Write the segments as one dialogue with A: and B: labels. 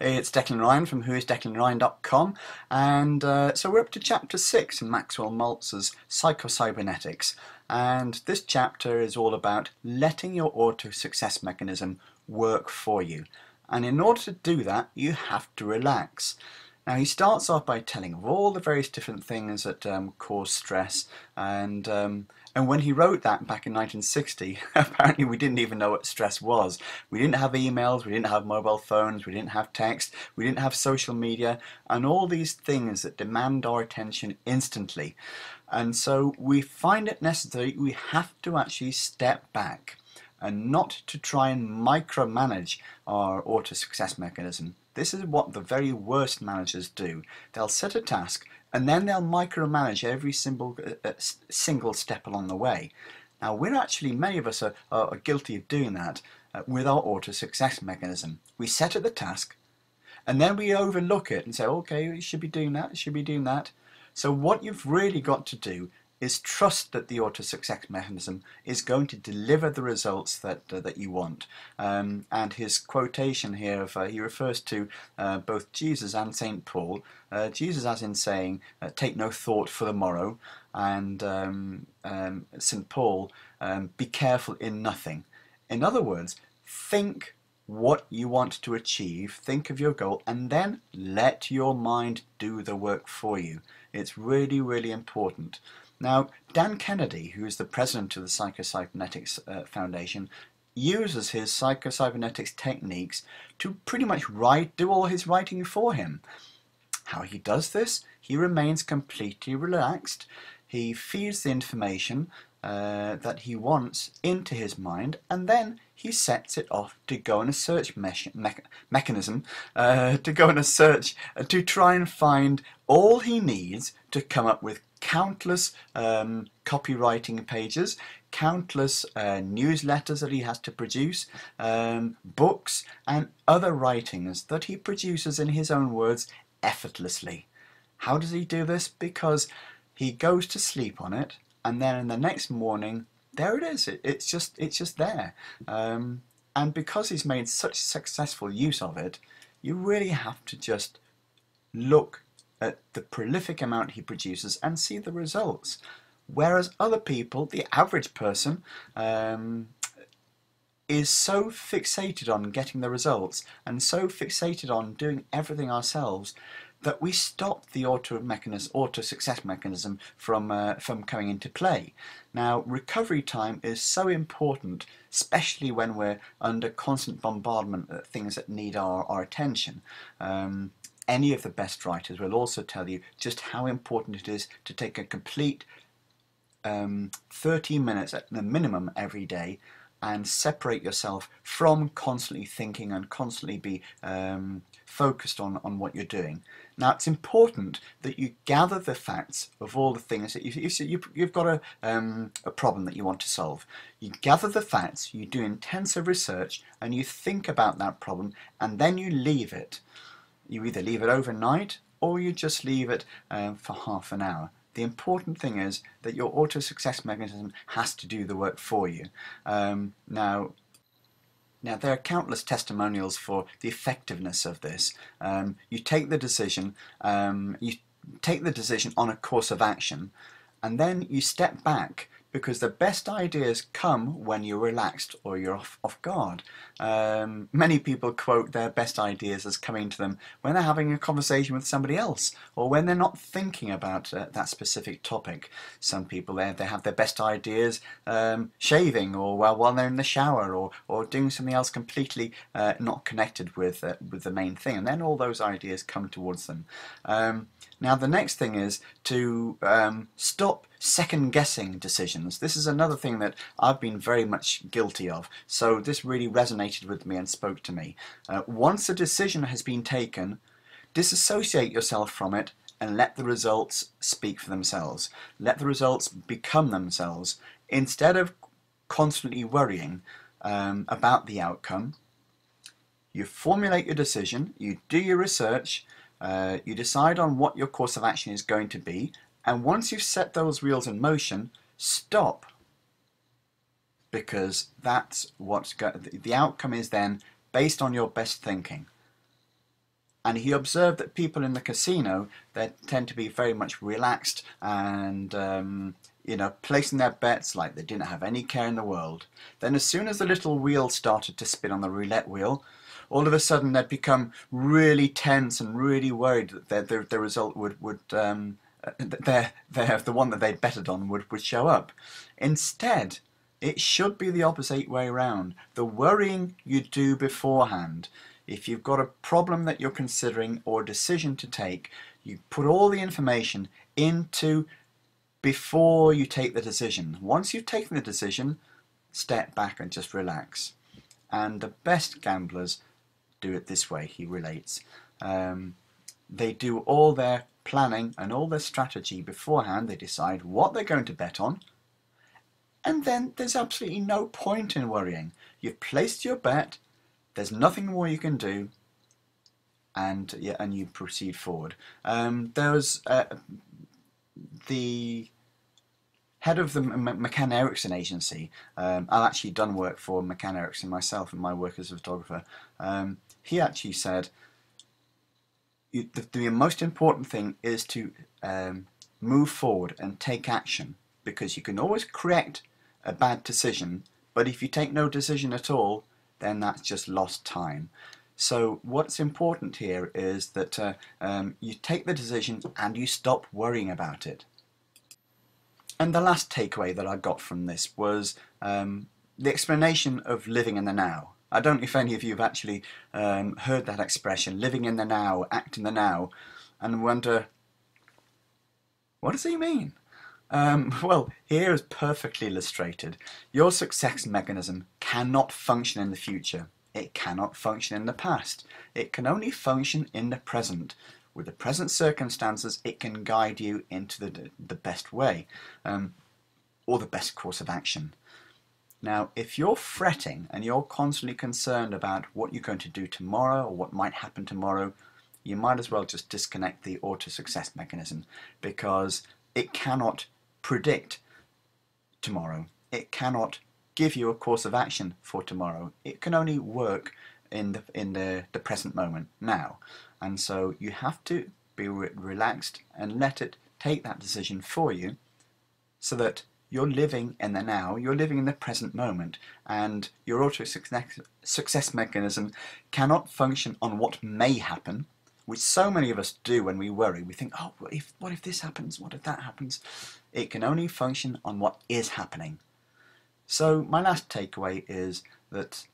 A: Hey, it's Declan Ryan from whoisdeclanryan.com, and so we're up to chapter 6 in Maxwell Maltz's Psychocybernetics, and this chapter is all about letting your auto-success mechanism work for you. And in order to do that, you have to relax. Now, he starts off by telling of all the various different things that cause stress, and when he wrote that back in 1960, apparently we didn't even know what stress was. We didn't have emails, we didn't have mobile phones, we didn't have text, we didn't have social media, and all these things that demand our attention instantly. And so we find it necessary, we have to actually step back and not to try and micromanage our auto-success mechanism. This is what the very worst managers do. They'll set a task and then they'll micromanage every single step along the way. Now, many of us are guilty of doing that with our auto-success mechanism. We set at the task and then we overlook it and say, okay, you should be doing that, you should be doing that. So what you've really got to do is trust that the auto-success mechanism is going to deliver the results that you want. And his quotation here, he refers to both Jesus and St. Paul. Jesus as in saying, take no thought for the morrow, and St. Paul, be careful in nothing. In other words, think what you want to achieve, think of your goal, and then let your mind do the work for you. It's really, really important. Now, Dan Kennedy, who is the president of the Psychocybernetics Foundation, uses his psychocybernetics techniques to pretty much do all his writing for him. How he does this? He remains completely relaxed. He feeds the information that he wants into his mind, and then he sets it off to go on a search mechanism, to go on a search to try and find all he needs to come up with countless copywriting pages, countless newsletters that he has to produce, books and other writings that he produces in his own words effortlessly. How does he do this? Because he goes to sleep on it, and then in the next morning, there it is. It's just there. And because he's made such successful use of it, you really have to just look at the prolific amount he produces and see the results. Whereas other people, the average person, is so fixated on getting the results and so fixated on doing everything ourselves that we stop the auto-success mechanism from coming into play. Now, recovery time is so important, especially when we're under constant bombardment of things that need our attention. Any of the best writers will also tell you just how important it is to take a complete 30 minutes at the minimum every day and separate yourself from constantly thinking and constantly be focused on what you're doing. Now, it's important that you gather the facts of all the things that you've got a problem that you want to solve. You gather the facts, you do intensive research, and you think about that problem, and then you leave it. You either leave it overnight or you just leave it for half an hour. The important thing is that your auto-success mechanism has to do the work for you. Now, there are countless testimonials for the effectiveness of this. You take the decision on a course of action, and then you step back, because the best ideas come when you're relaxed or you're off guard. Many people quote their best ideas as coming to them when they're having a conversation with somebody else, or when they're not thinking about that specific topic. Some people, they have their best ideas shaving, or while they're in the shower, or doing something else completely not connected with the main thing, and then all those ideas come towards them. Now, the next thing is to stop second-guessing decisions. This is another thing that I've been very much guilty of, so this really resonated with me and spoke to me. Once a decision has been taken, disassociate yourself from it and let the results speak for themselves. Let the results become themselves. Instead of constantly worrying about the outcome, you formulate your decision, you do your research, you decide on what your course of action is going to be, and once you've set those wheels in motion, stop. Because that's the outcome is then based on your best thinking. And he observed that people in the casino, they tend to be very much relaxed and placing their bets like they didn't have any care in the world. Then as soon as the little wheel started to spin on the roulette wheel, all of a sudden they'd become really tense and really worried that the result the one that they'd betted on would show up. Instead, it should be the opposite way around. The worrying you do beforehand. If you've got a problem that you're considering or a decision to take, you put all the information into before you take the decision. Once you've taken the decision, step back and just relax. And the best gamblers do it this way, he relates. They do all their planning and all their strategy beforehand. They decide what they're going to bet on, and then there's absolutely no point in worrying. You've placed your bet, there's nothing more you can do, and you proceed forward. There was the head of the McCann Erickson agency. I've actually done work for McCann Erickson myself in my work as a photographer. He actually said the most important thing is to move forward and take action, because you can always correct a bad decision, but if you take no decision at all, then that's just lost time. So what's important here is that you take the decision and you stop worrying about it. And the last takeaway that I got from this was the explanation of living in the now. I don't know if any of you have actually heard that expression, living in the now, act in the now, and wonder, what does he mean? Well, here is perfectly illustrated. Your success mechanism cannot function in the future. It cannot function in the past. It can only function in the present. With the present circumstances, it can guide you into the best way, or the best course of action. Now, if you're fretting and you're constantly concerned about what you're going to do tomorrow or what might happen tomorrow, you might as well just disconnect the auto-success mechanism, because it cannot predict tomorrow. It cannot give you a course of action for tomorrow. It can only work in the present moment, now. And so you have to be relaxed and let it take that decision for you, so that you're living in the now, you're living in the present moment, and your auto-success mechanism cannot function on what may happen, which so many of us do when we worry. We think, oh, what if this happens? What if that happens? It can only function on what is happening. So my last takeaway is that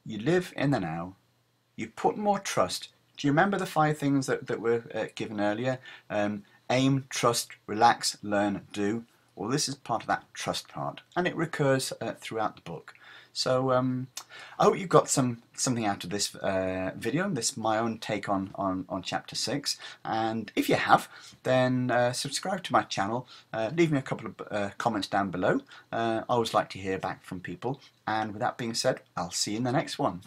A: you live in the now, you put more trust. Do you remember the 5 things that were given earlier? Aim, trust, relax, learn, do. Well, this is part of that trust part, and it recurs throughout the book. So I hope you got something out of this video. This is my own take on chapter 6, and if you have, then subscribe to my channel, leave me a couple of comments down below. I always like to hear back from people, and with that being said, I'll see you in the next one.